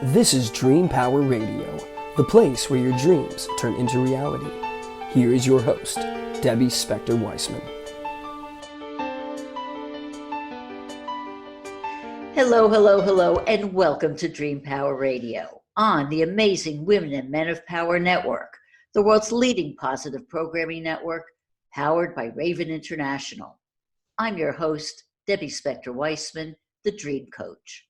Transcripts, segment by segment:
This is Dream Power Radio, the place where your dreams turn into reality. Here is your host, Debbie Spector-Weissman. Hello, and welcome to Dream Power Radio on the amazing Women and Men of Power Network, the world's leading positive programming network, powered by Raven International. I'm your host, Debbie Spector-Weissman, the Dream Coach.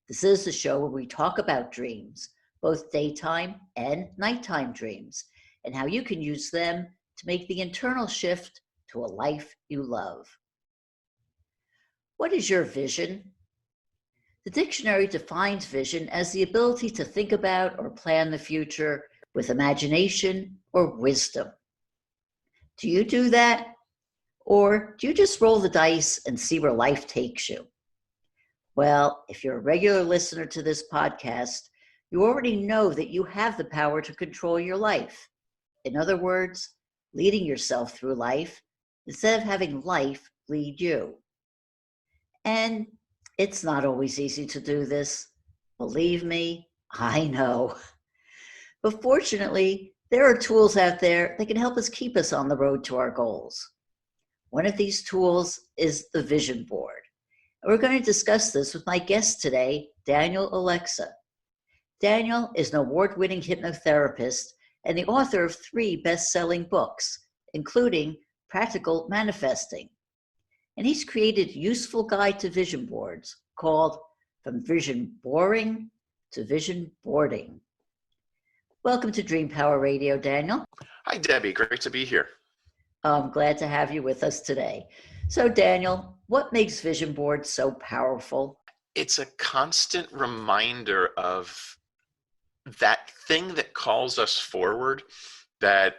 This is the show where we talk about dreams, both daytime and nighttime dreams, and how you can use them to make the internal shift to a life you love. What is your vision? The dictionary defines vision as the ability to think about or plan the future with imagination or wisdom. Do you do that? Or do you just roll the dice and see where life takes you? Well, if you're a regular listener to this podcast, you already know that you have the power to control your life. In other words, leading yourself through life instead of having life lead you. And it's not always easy to do this. Believe me, I know. But fortunately, there are tools out there that can help us keep us on the road to our goals. One of these tools is the vision board. And we're going to discuss this with my guest today, Daniel Olexa. Daniel is an award-winning hypnotherapist and the author of 3 best-selling books, including Practical Manifesting. And he's created a useful guide to vision boards called From Vision Boring to Vision Boarding. Welcome to Dream Power Radio, Daniel. Hi, Debbie. Great to be here. I'm glad to have you with us today. So, Daniel, what makes vision boards so powerful? It's a constant reminder of that thing that calls us forward, that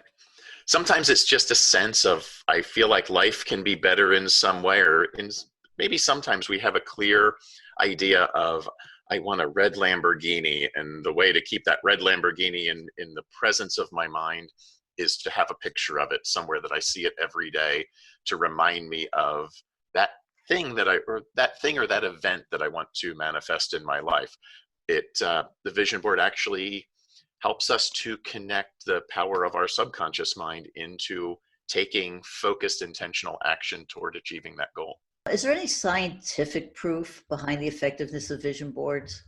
sometimes it's just a sense of, I feel like life can be better in some way, or maybe sometimes we have a clear idea of, I want a red Lamborghini, and the way to keep that red Lamborghini in the presence of my mind is to have a picture of it somewhere that I see it every day to remind me of that thing or that event that I want to manifest in my life. The vision board actually helps us to connect the power of our subconscious mind into taking focused, intentional action toward achieving that goal. Is there any scientific proof behind the effectiveness of vision boards?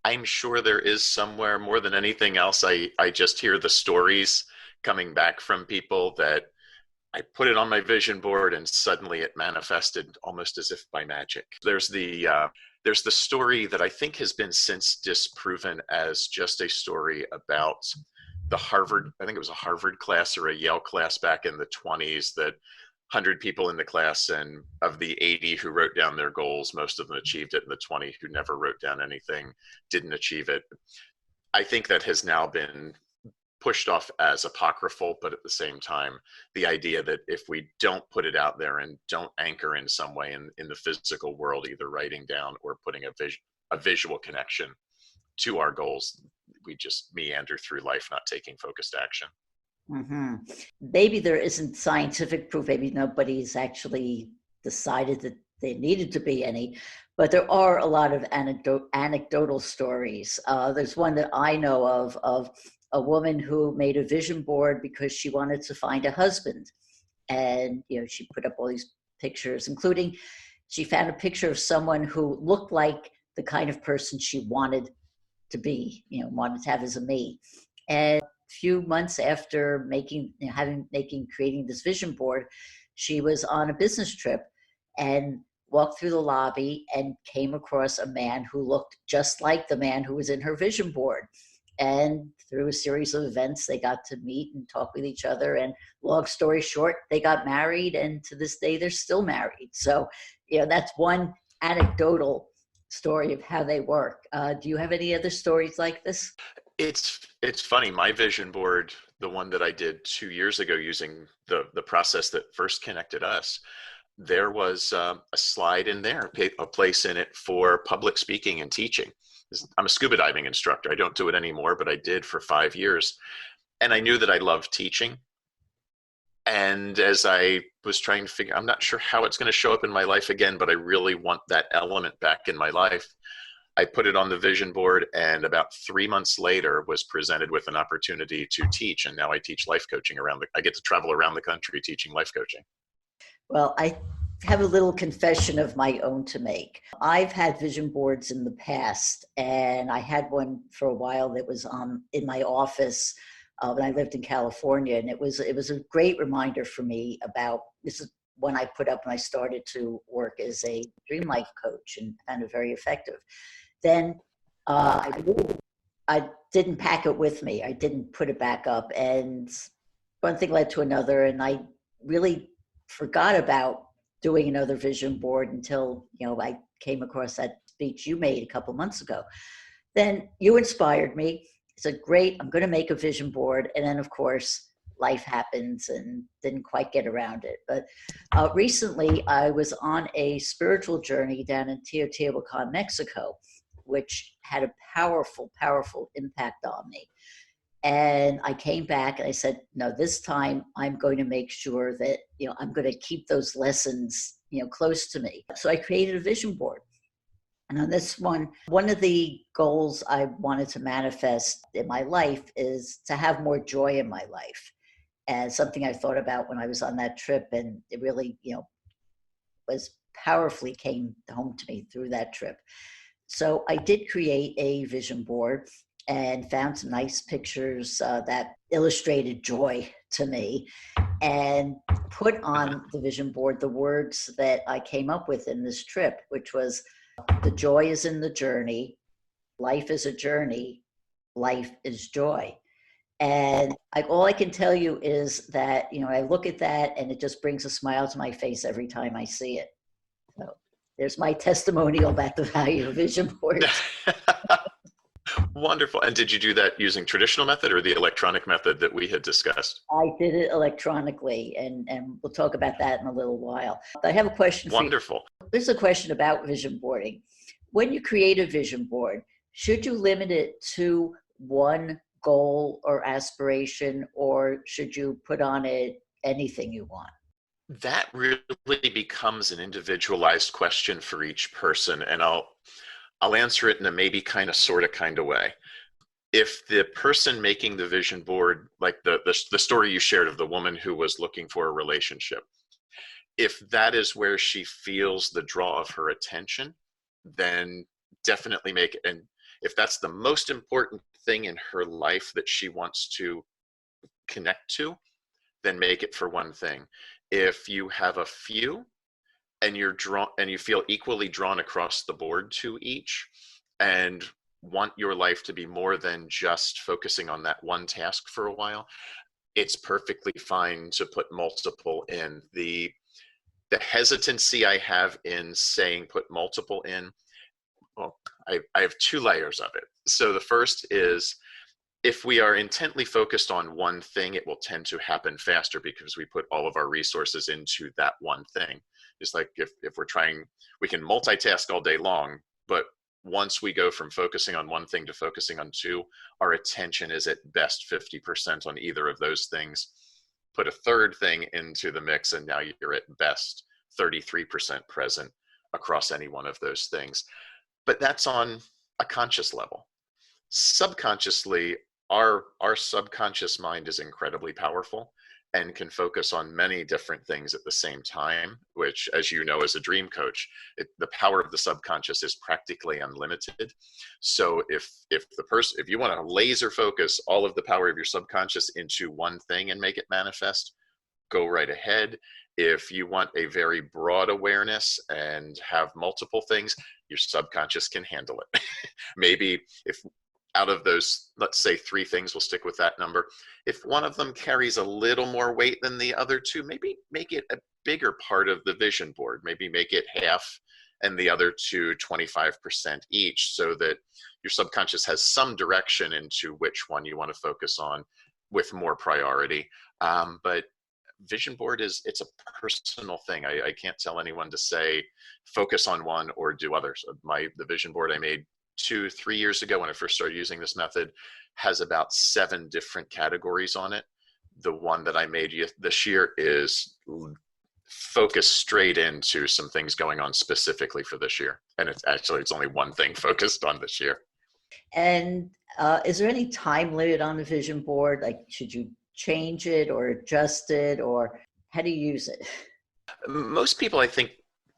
I'm sure there is somewhere. More than anything else, I just hear the stories coming back from people that I put it on my vision board and suddenly it manifested almost as if by magic. There's the story that I think has been since disproven as just a story about I think it was a Harvard class or a Yale class back in the 20s, that 100 people in the class, and of the 80 who wrote down their goals, most of them achieved it, and the 20 who never wrote down anything didn't achieve it. I think that has now been pushed off as apocryphal, but at the same time, the idea that if we don't put it out there and don't anchor in some way in the physical world, either writing down or putting a visual connection to our goals, we just meander through life, not taking focused action. Mm-hmm. Maybe there isn't scientific proof. Maybe nobody's actually decided that there needed to be any, but there are a lot of anecdotal stories. There's one that I know of a woman who made a vision board because she wanted to find a husband. And, she put up all these pictures, including she found a picture of someone who looked like the kind of person she wanted to be, wanted to have as a mate. And few months after creating this vision board, she was on a business trip and walked through the lobby and came across a man who looked just like the man who was in her vision board. And through a series of events, they got to meet and talk with each other. And long story short, they got married. And to this day, they're still married. So, that's one anecdotal story of how they work. Do you have any other stories like this? It's funny. My vision board, the one that I did 2 years ago using the process that first connected us, there was a slide in there, a place in it for public speaking and teaching. I'm a scuba diving instructor. I don't do it anymore, but I did for 5 years. And I knew that I loved teaching. And as I was trying to figure, I'm not sure how it's going to show up in my life again, but I really want that element back in my life. I put it on the vision board, and about 3 months later was presented with an opportunity to teach. And now I teach life coaching I get to travel around the country teaching life coaching. Well, I have a little confession of my own to make. I've had vision boards in the past, and I had one for a while that was in my office when I lived in California, and it was a great reminder for me about this is one I put up when I started to work as a dream life coach, and found it very effective. Then I moved. I didn't pack it with me. I didn't put it back up, and one thing led to another, and I really forgot about doing another vision board until I came across that speech you made a couple months ago. Then you inspired me. I said, great, I'm going to make a vision board. And then, of course, life happens and didn't quite get around it. But recently, I was on a spiritual journey down in Teotihuacan, Mexico, which had a powerful, powerful impact on me. And I came back and I said, no, this time I'm going to make sure that, I'm going to keep those lessons, close to me. So I created a vision board. And on this one of the goals I wanted to manifest in my life is to have more joy in my life. And something I thought about when I was on that trip, and it really, was powerfully came home to me through that trip. So I did create a vision board and found some nice pictures that illustrated joy to me, and put on the vision board the words that I came up with in this trip, which was, the joy is in the journey, life is a journey, life is joy. And all I can tell you is that, I look at that and it just brings a smile to my face every time I see it. So there's my testimonial about the value of vision boards. Wonderful. And did you do that using traditional method or the electronic method that we had discussed? I did it electronically, and we'll talk about that in a little while. But I have a question for you. Wonderful. This is a question about vision boarding. When you create a vision board, should you limit it to one goal or aspiration, or should you put on it anything you want? That really becomes an individualized question for each person, and I'll answer it in a maybe kind of way. If the person making the vision board, like the story you shared of the woman who was looking for a relationship, if that is where she feels the draw of her attention, then definitely make it. And if that's the most important thing in her life that she wants to connect to, then make it for one thing. If you have a few and you feel equally drawn across the board to each, and want your life to be more than just focusing on that one task for a while, it's perfectly fine to put multiple in. The hesitancy I have in saying put multiple in, well, I have two layers of it. So the first is, if we are intently focused on one thing, it will tend to happen faster because we put all of our resources into that one thing. It's like if we're trying, we can multitask all day long, but once we go from focusing on one thing to focusing on two, our attention is at best 50% on either of those things. Put a third thing into the mix, and now you're at best 33% present across any one of those things. But that's on a conscious level. Subconsciously, our subconscious mind is incredibly powerful and can focus on many different things at the same time, which, as you know, as a dream coach, the power of the subconscious is practically unlimited. So if you want to laser focus all of the power of your subconscious into one thing and make it manifest, go right ahead. If you want a very broad awareness and have multiple things, your subconscious can handle it. Maybe if out of those, let's say 3 things, we'll stick with that number. If one of them carries a little more weight than the other 2, maybe make it a bigger part of the vision board. Maybe make it half and the other 2, 25% each, so that your subconscious has some direction into which one you want to focus on with more priority. But vision board it's a personal thing. I can't tell anyone to say focus on one or do others. The vision board I made 2-3 years ago when I first started using this method has about 7 different categories on it. The one that I made this year is focus straight into some things going on specifically for this year. And it's only one thing focused on this year. And is there any time limit on the vision board? Like, should you change it or adjust it, or how do you use it? Most people, I think,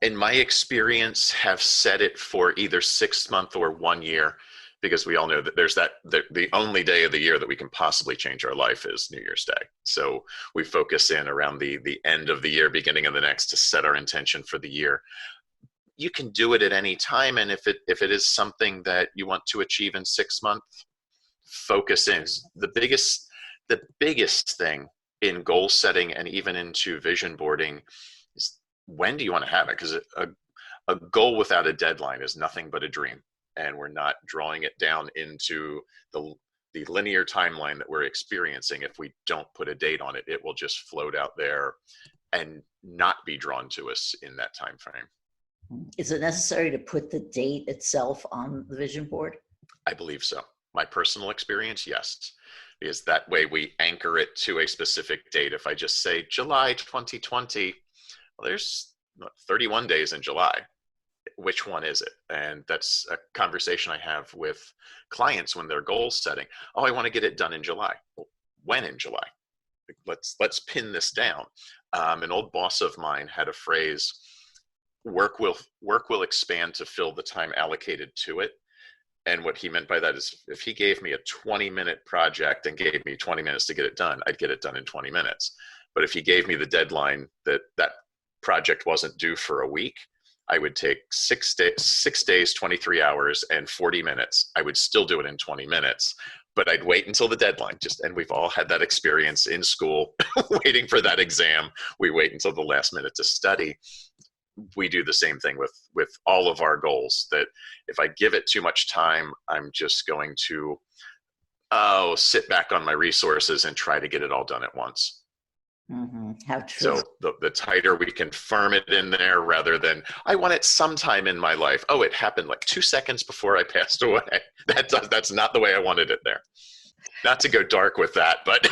in my experience, have set it for either 6 month or 1 year, because we all know that there's the only day of the year that we can possibly change our life is New Year's Day. So we focus in around the end of the year, beginning of the next, to set our intention for the year. You can do it at any time, and if it is something that you want to achieve in 6 months, focus in. The biggest thing in goal setting and even into vision boarding is, when do you want to have it? Because a goal without a deadline is nothing but a dream, and we're not drawing it down into the linear timeline that we're experiencing. If we don't put a date on it, it will just float out there and not be drawn to us in that time frame. Is it necessary to put the date itself on the vision board? I believe so. My personal experience, yes, because that way we anchor it to a specific date. If I just say July 2020, well, there's 31 days in July. Which one is it? And that's a conversation I have with clients when they're goal setting. Oh, I want to get it done in July. Well, when in July? Let's pin this down. An old boss of mine had a phrase: work will expand to fill the time allocated to it. And what he meant by that is, if he gave me a 20-minute project and gave me 20 minutes to get it done, I'd get it done in 20 minutes. But if he gave me the deadline that project wasn't due for a week, I would take 6 days, 23 hours, and 40 minutes. I would still do it in 20 minutes, but I'd wait until the deadline. And we've all had that experience in school, waiting for that exam. We wait until the last minute to study. We do the same thing with all of our goals, that if I give it too much time, I'm just going to sit back on my resources and try to get it all done at once. Mm-hmm. How true. So the tighter we can firm it in there, rather than, I want it sometime in my life. Oh, it happened like 2 seconds before I passed away. That's not the way I wanted it there. Not to go dark with that, but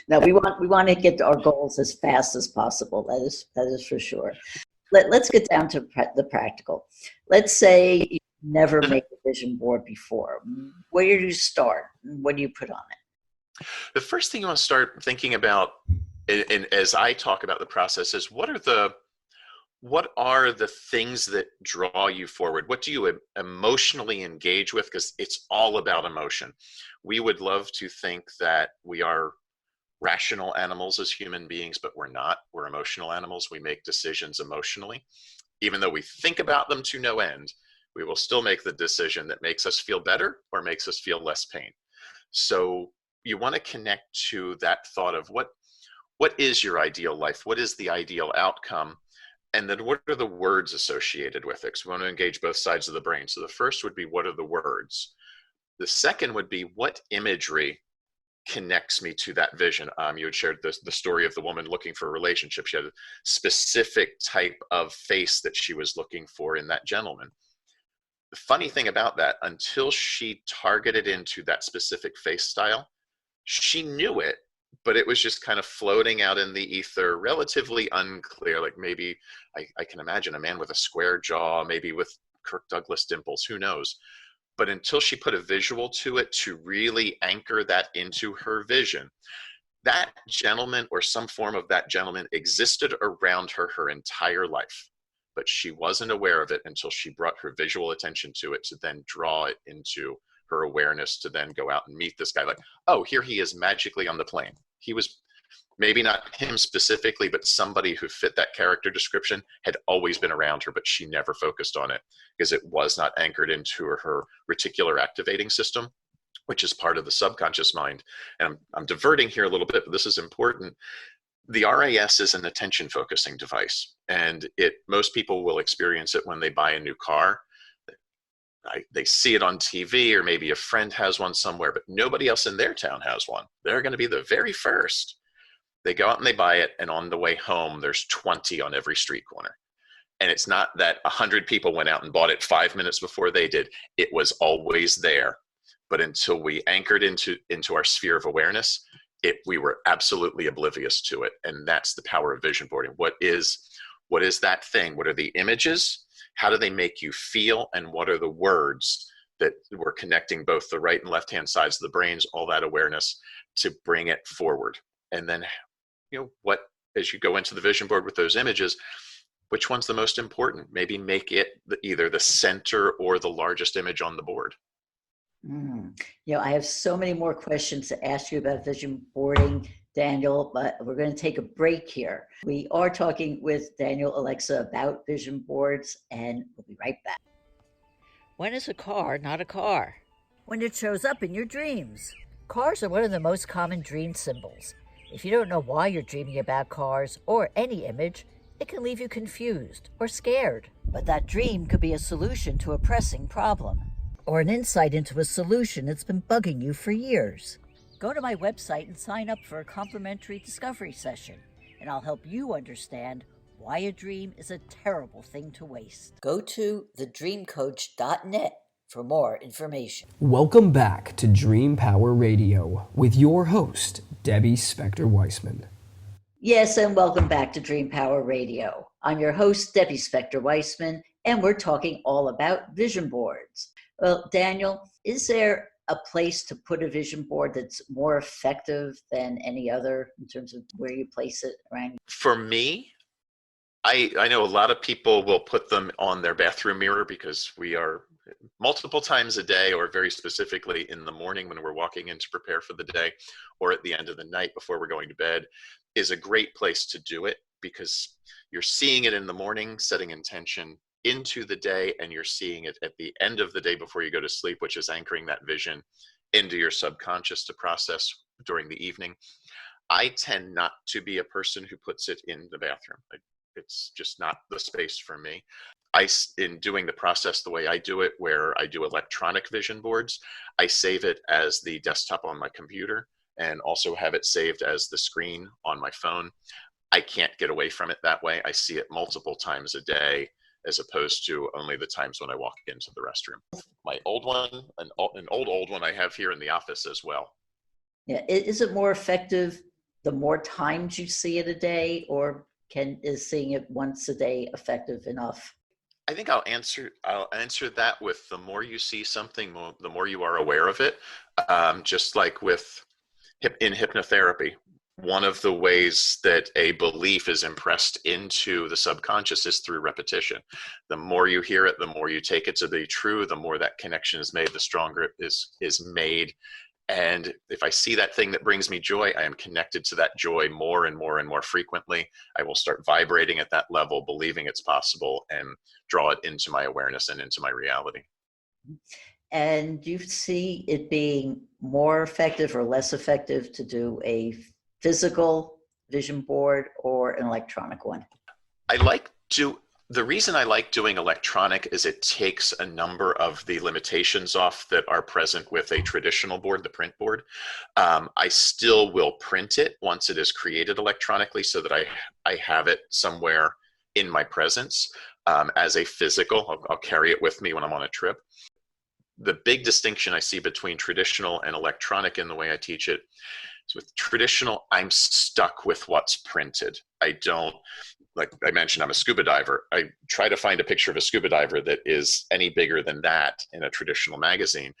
no, we want to get to our goals as fast as possible. That is for sure. Let's get down to the practical. Let's say you never made a vision board before. Where do you start? What do you put on it? The first thing you want to start thinking about, and as I talk about the process, is what are the things that draw you forward? What do you emotionally engage with? Because it's all about emotion. We would love to think that we are rational animals as human beings, but we're not. We're emotional animals. We make decisions emotionally. Even though we think about them to no end, we will still make the decision that makes us feel better or makes us feel less pain. So you want to connect to that thought of what is your ideal life? What is the ideal outcome? And then what are the words associated with it? So we want to engage both sides of the brain. So the first would be, what are the words? The second would be, what imagery connects me to that vision? You had shared the story of the woman looking for a relationship. She had a specific type of face that she was looking for in that gentleman. The funny thing about that, until she targeted into that specific face style, she knew it, but it was just kind of floating out in the ether, relatively unclear. Like, maybe I can imagine a man with a square jaw, maybe with Kirk Douglas dimples, who knows? But until she put a visual to it to really anchor that into her vision, that gentleman or some form of that gentleman existed around her entire life. But she wasn't aware of it until she brought her visual attention to it, to then draw it into her awareness, to then go out and meet this guy. Like, oh, here he is magically on the plane. He was, maybe not him specifically, but somebody who fit that character description had always been around her, but she never focused on it because it was not anchored into her reticular activating system, which is part of the subconscious mind. And I'm diverting here a little bit, but this is important. The RAS is an attention focusing device, and most people will experience it when they buy a new car. They see it on TV, or maybe a friend has one somewhere, but nobody else in their town has one. They're going to be the very first. They go out and they buy it, and on the way home, there's 20 on every street corner. And it's not that 100 people went out and bought it 5 minutes before they did. It was always there. But until we anchored into our sphere of awareness, we were absolutely oblivious to it. And that's the power of vision boarding. What is that thing? What are the images? How do they make you feel? And what are the words that we're connecting both the right and left hand sides of the brains, all that awareness to bring it forward? And then, as you go into the vision board with those images, which one's the most important? Maybe make it either the center or the largest image on the board. I have so many more questions to ask you about vision boarding, Daniel, but we're going to take a break here. We are talking with Daniel Olexa about vision boards, and we'll be right back. When is a car not a car? When it shows up in your dreams. Cars are one of the most common dream symbols. If you don't know why you're dreaming about cars or any image, it can leave you confused or scared. But that dream could be a solution to a pressing problem, or an insight into a solution that's been bugging you for years. Go to my website and sign up for a complimentary discovery session, and I'll help you understand why a dream is a terrible thing to waste. Go to thedreamcoach.net for more information. Welcome back to Dream Power Radio with your host, Debbie Spector-Weissman. Yes, and welcome back to Dream Power Radio. I'm your host, Debbie Spector-Weissman, and we're talking all about vision boards. Well, Daniel, is there a place to put a vision board that's more effective than any other in terms of where you place it around? For me, I know a lot of people will put them on their bathroom mirror because we are multiple times a day, or very specifically in the morning when we're walking in to prepare for the day, or at the end of the night before we're going to bed, is a great place to do it because you're seeing it in the morning, setting intention into the day, and you're seeing it at the end of the day before you go to sleep, which is anchoring that vision into your subconscious to process during the evening. I tend not to be a person who puts it in the bathroom. It's just not the space for me. In doing the process the way I do it, where I do electronic vision boards, I save it as the desktop on my computer and also have it saved as the screen on my phone. I can't get away from it that way. I see it multiple times a day, as opposed to only the times when I walk into the restroom. My old one, an old one I have here in the office as well. Yeah, is it more effective the more times you see it a day, or is seeing it once a day effective enough? I think I'll answer that with the more you see something, the more you are aware of it. Just like in hypnotherapy, one of the ways that a belief is impressed into the subconscious is through repetition. The more you hear it, the more you take it to be true, the more that connection is made, the stronger it is made. And if I see that thing that brings me joy, I am connected to that joy more and more and more frequently. I will start vibrating at that level, believing it's possible, and draw it into my awareness and into my reality. And do you see it being more effective or less effective to do a physical vision board or an electronic one? The reason I like doing electronic is it takes a number of the limitations off that are present with a traditional board, the print board. I still will print it once it is created electronically so that I have it somewhere in my presence as a physical. I'll carry it with me when I'm on a trip. The big distinction I see between traditional and electronic in the way I teach it is with traditional, I'm stuck with what's printed. I don't, like I mentioned, I'm a scuba diver. I try to find a picture of a scuba diver that is any bigger than that in a traditional magazine,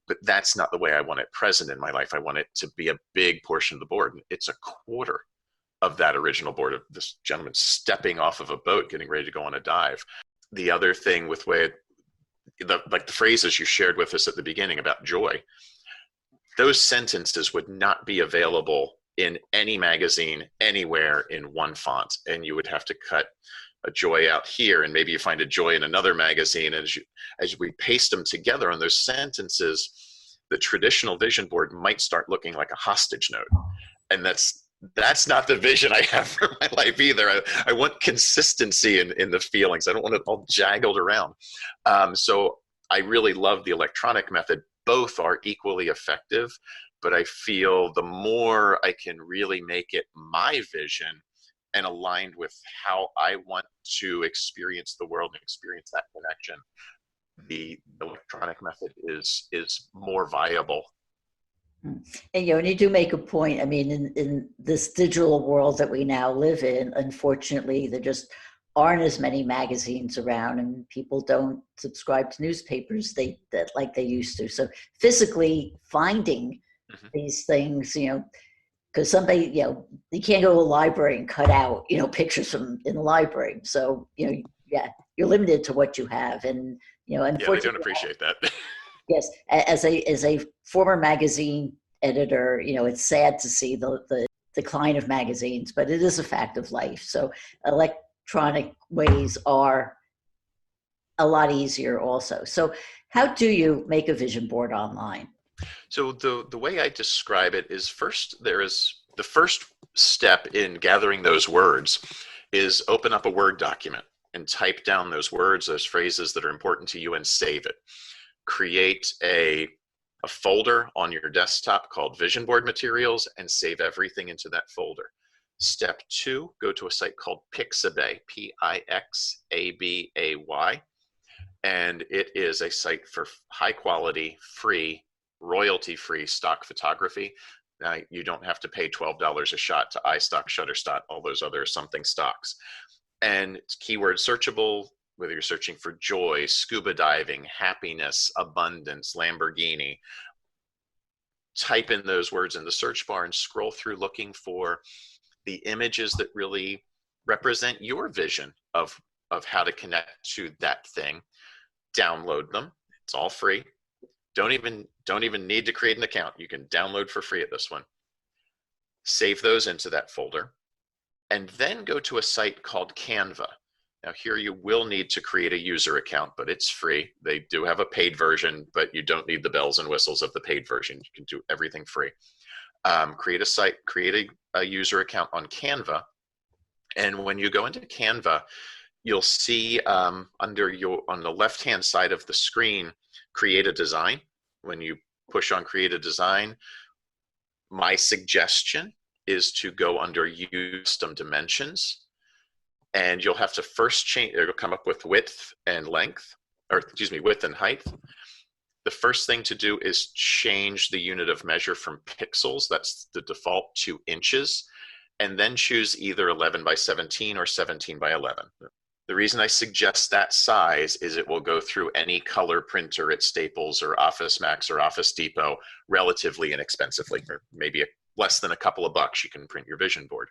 but that's not the way I want it present in my life. I want it to be a big portion of the board. It's a quarter of that original board of this gentleman stepping off of a boat, getting ready to go on a dive. The other thing with the phrases you shared with us at the beginning about joy, those sentences would not be available in any magazine anywhere in one font, and you would have to cut a joy out here, and maybe you find a joy in another magazine. And as we paste them together on those sentences, the traditional vision board might start looking like a hostage note, and that's not the vision I have for my life either. I want consistency in the feelings. I don't want it all jaggled around. So I really love the electronic method. Both are equally effective, but I feel the more I can really make it my vision and aligned with how I want to experience the world and experience that connection, the electronic method is more viable And and you do make a point. I mean, in this digital world that we now live in, unfortunately, there just aren't as many magazines around, and people don't subscribe to newspapers that like they used to. So physically finding Hmm. these things, because somebody, you can't go to a library and cut out, pictures from in the library. So, yeah, you're limited to what you have. And, Yeah, they don't unfortunately, appreciate that. yes, as a former magazine editor, it's sad to see the decline of magazines, but it is a fact of life. So electronic ways are a lot easier also. So how do you make a vision board online? So the way I describe it is, first, there is the first step in gathering those words is open up a Word document and type down those words, those phrases that are important to you, and save it. Create a folder on your desktop called Vision Board Materials and save everything into that folder. Step 2, go to a site called Pixabay, Pixabay, and it is a site for high quality, free, royalty free stock photography. You don't have to pay $12 a shot to iStock, Shutterstock, all those other something stocks. And it's keyword searchable, whether you're searching for joy, scuba diving, happiness, abundance, Lamborghini. Type in those words in the search bar and scroll through looking for the images that really represent your vision of how to connect to that thing. Download them. It's all free. Don't even need to create an account. You can download for free at this one. Save those into that folder, and then go to a site called Canva. Now here you will need to create a user account, but it's free. They do have a paid version, but you don't need the bells and whistles of the paid version. You can do everything free. Create a site, create a user account on Canva. And when you go into Canva, you'll see on the left-hand side of the screen, create a design. When you push on create a design, my suggestion is to go under use custom dimensions, and you'll have to first change, it'll come up with width and length, or excuse me, width and height. The first thing to do is change the unit of measure from pixels, that's the default, to inches, and then choose either 11 by 17 or 17 by 11. The reason I suggest that size is it will go through any color printer at Staples or Office Max or Office Depot relatively inexpensively, or maybe less than a couple of bucks. You can print your vision board.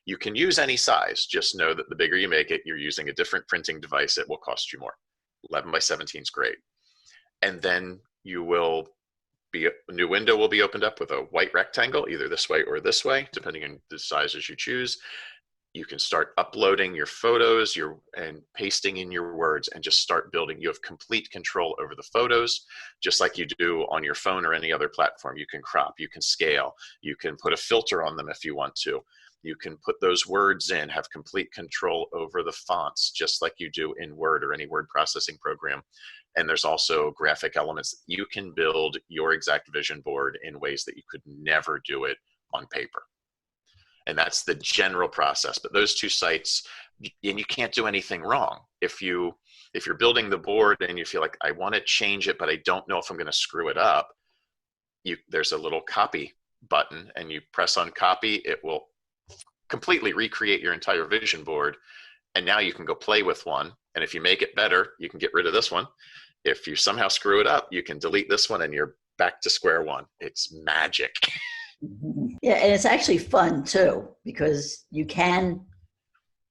You can use any size. Just know that the bigger you make it, you're using a different printing device. It will cost you more. 11 by 17 is great. And then a new window will be opened up with a white rectangle, either this way or this way, depending on the sizes you choose. You can start uploading your photos and pasting in your words and just start building. You have complete control over the photos, just like you do on your phone or any other platform. You can crop, you can scale, you can put a filter on them if you want to. You can put those words in, have complete control over the fonts, just like you do in Word or any word processing program. And there's also graphic elements. You can build your exact vision board in ways that you could never do it on paper. And that's the general process. But those two sites, and you can't do anything wrong. If you're building the board and you feel like, I want to change it, but I don't know if I'm going to screw it up, there's a little copy button, and you press on copy. It will completely recreate your entire vision board. And now you can go play with one. And if you make it better, you can get rid of this one. If you somehow screw it up, you can delete this one and you're back to square one. It's magic. Yeah, and it's actually fun too, because you can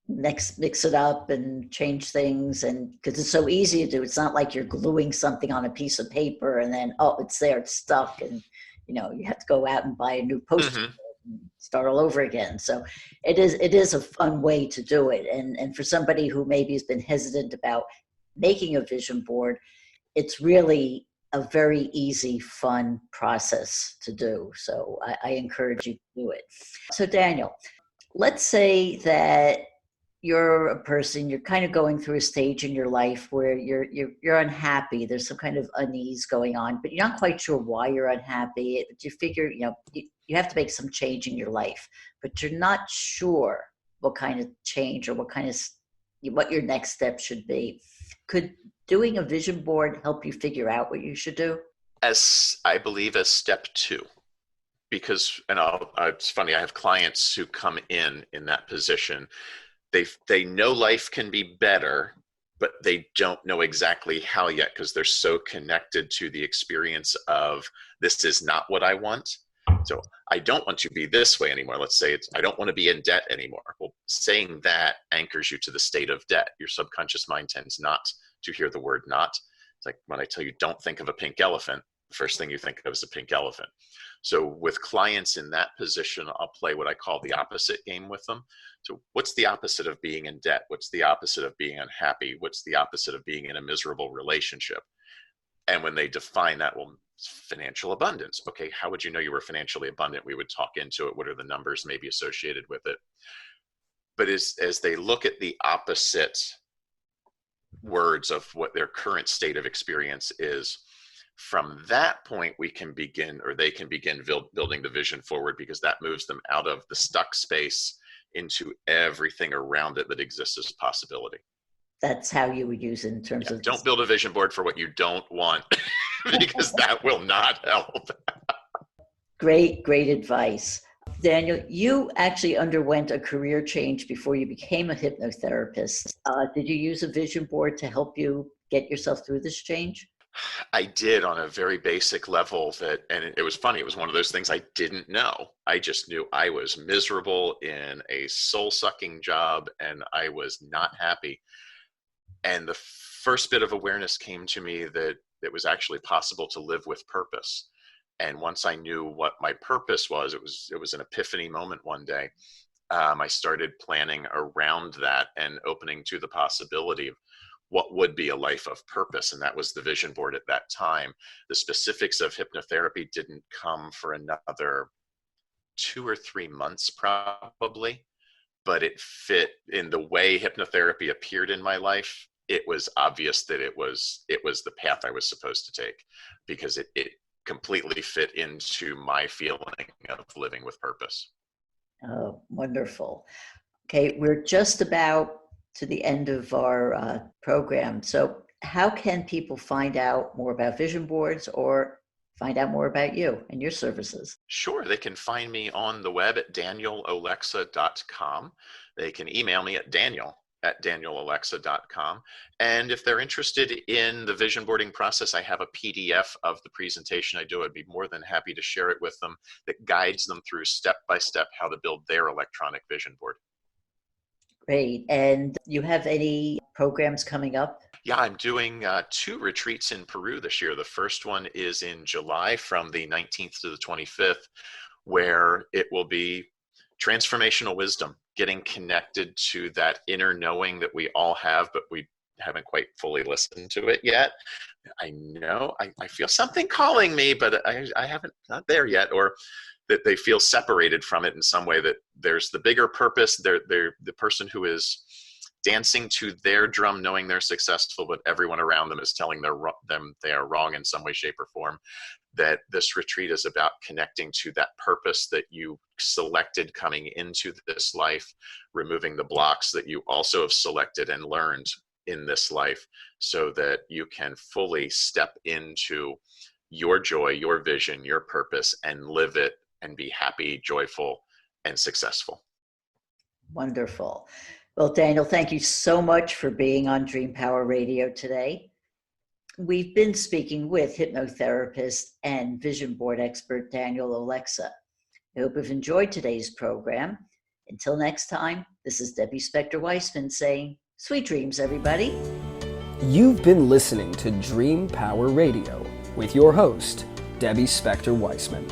mix it up and change things, and because it's so easy to do. It's not like you're gluing something on a piece of paper and then, oh, it's there, it's stuck, and you have to go out and buy a new poster and start all over again. So it is a fun way to do it. And for somebody who maybe has been hesitant about making a vision board, it's really a very easy, fun process to do. So I encourage you to do it. So Daniel, let's say that you're a person, you're kind of going through a stage in your life where you're unhappy. There's some kind of unease going on, but you're not quite sure why you're unhappy. But you figure, you have to make some change in your life, but you're not sure what kind of change or what your next step should be. Could doing a vision board help you figure out what you should do? I believe as step 2. because, and it's funny, I have clients who come in that position. They know life can be better, but they don't know exactly how yet, because they're so connected to the experience of, this is not what I want. So I don't want to be this way anymore. Let's say I don't want to be in debt anymore. Well, saying that anchors you to the state of debt. Your subconscious mind tends not to hear the word not. It's like when I tell you, don't think of a pink elephant, the first thing you think of is a pink elephant. So with clients in that position, I'll play what I call the opposite game with them. So what's the opposite of being in debt? What's the opposite of being unhappy? What's the opposite of being in a miserable relationship? And when they define that, well, financial abundance. Okay, how would you know you were financially abundant? We would talk into it. What are the numbers maybe associated with it? But as they look at the opposite words of what their current state of experience is, from that point, we can begin, or they can begin building the vision forward, because that moves them out of the stuck space into everything around it that exists as possibility. That's how you would use it in terms of... Don't build a vision board for what you don't want, because that will not help. Great advice. Daniel, you actually underwent a career change before you became a hypnotherapist. Did you use a vision board to help you get yourself through this change? I did, on a very basic level, and it was funny. It was one of those things I didn't know. I just knew I was miserable in a soul-sucking job, and I was not happy. And the first bit of awareness came to me that it was actually possible to live with purpose. And once I knew what my purpose was, it was an epiphany moment one day. I started planning around that and opening to the possibility of what would be a life of purpose. And that was the vision board at that time. The specifics of hypnotherapy didn't come for another 2 or 3 months probably, but it fit in the way hypnotherapy appeared in my life. It was obvious that it was the path I was supposed to take, because it completely fit into my feeling of living with purpose. Oh, wonderful. Okay, we're just about to the end of our program. So how can people find out more about vision boards or find out more about you and your services? Sure. They can find me on the web at danielolexa.com. They can email me at daniel@danielolexa.com. And if they're interested in the vision boarding process, I have a PDF of the presentation I do. I'd be more than happy to share it with them, that guides them through step by step how to build their electronic vision board. Great. And you have any programs coming up? Yeah, I'm doing 2 retreats in Peru this year. The first one is in July from the 19th to the 25th, where it will be transformational wisdom, getting connected to that inner knowing that we all have, but we haven't quite fully listened to it yet. I know I feel something calling me, but I haven't, not there yet, or that they feel separated from it in some way, that there's the bigger purpose. They're the person who is dancing to their drum, knowing they're successful, but everyone around them is telling them they are wrong in some way, shape, or form. That this retreat is about connecting to that purpose that you selected coming into this life, removing the blocks that you also have selected and learned in this life, so that you can fully step into your joy, your vision, your purpose, and live it and be happy, joyful, and successful. Wonderful. Well, Daniel, thank you so much for being on Dream Power Radio today. We've been speaking with hypnotherapist and vision board expert Daniel Olexa. I hope you've enjoyed today's program. Until next time, this is Debbie Spector-Weissman saying, sweet dreams, everybody. You've been listening to Dream Power Radio with your host, Debbie Spector-Weissman.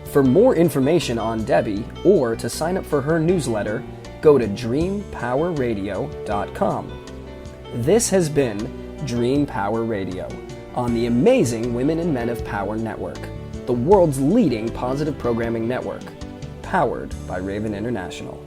For more information on Debbie or to sign up for her newsletter, go to dreampowerradio.com. This has been Dream Power Radio on the amazing Women and Men of Power Network, the world's leading positive programming network, powered by Raven International.